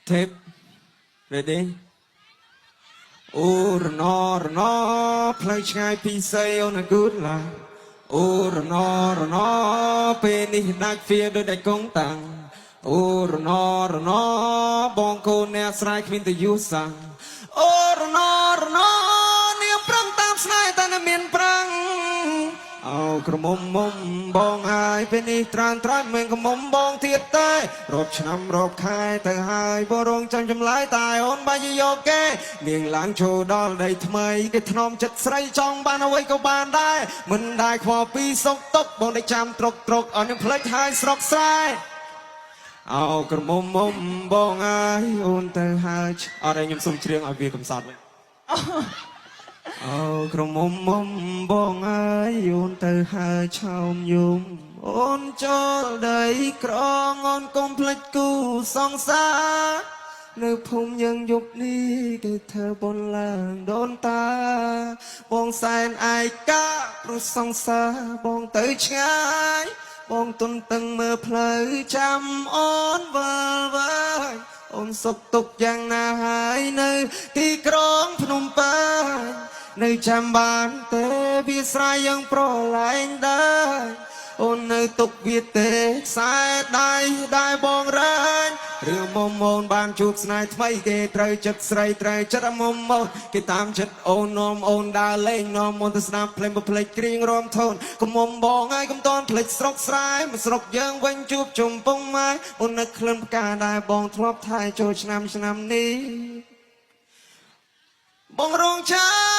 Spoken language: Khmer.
Tape ready អូរណរណផ្លូវឆ្ងាយពីសីអូន good ឡាអូរណរណពេលនេះដាច់វាដូចដាច់កងតាំងអូរណរណបងកូនអ្នកស្រ័យគ្មានទៅយូរសាំងអូរណរណនាងប្រឹងតាមស្នេហ៍តែមានប្រាំងអោក្រមុំមុំបងហើយពេលនេះត្រានត្រាច់មិនក្រមុំបងទៀតទេរាប់ឆ្នាំរាប់ខែទៅហើយបរងចាំចម្លើយតែអូនបាច់យកគេនាងឡើងចូលដល់ដីថ្មីគេធ្នមចិត្តស្រីចង់បានអ្វីក៏បានដែរមិនដែលខ្វល់ពីសុខទុក្ខបងได้ចាំត្រុកត្រុកអត់នឹងផ្លេចហើយស្រុកស្រែអោក្រមុំមុំបងហើយអូនទៅហើយអត់ឲ្យខ្ញុំសុំច្រៀងឲ្យវាកំសត់វិញអូក្រមុំមុំបងអើយអូនទៅហើយឆោមយំអូនចូលដីក្រងអូនកុំភ្លេចគូសង្សារនៅភូមិយើងយប់នេះគេធ្វើបុណ្យឡើងដូនតាបងសែនឯកាព្រោះសង្សារបងទៅឆ្ងាយបងទុនតឹងមើលផ្លូវចាំអូនវិលវើយអូនសុខទុក្ខយ៉ាងណាហើយនៅទីក្រុងភ្នំពេញនៅចាំបានទេវាស្រ័យយ៉ាងប្រឡែងដែរអូននៅទុកវាទេខ្សែដៃដែលបងរែងរឿងមុំអូនបានជួបស្នេហ៍ថ្មីគេត្រូវចិត្តស្រីត្រូវចិត្តមុំអូនគេតាមចិត្តអូននាំអូនដើរលេងនាំអូនទៅស្ដាប់ភ្លេងប្រភ្លេចគ្រៀងរំធូនកុំមុំបងហើយកុំតន់ភ្លេចស្រុកស្រែមកស្រុកយើងវិញជួបជុំពងម៉ែអូននឹកក្លិនផ្កាដែលបងធ្លាប់ថែចូលឆ្នាំនេះបងរងចាំ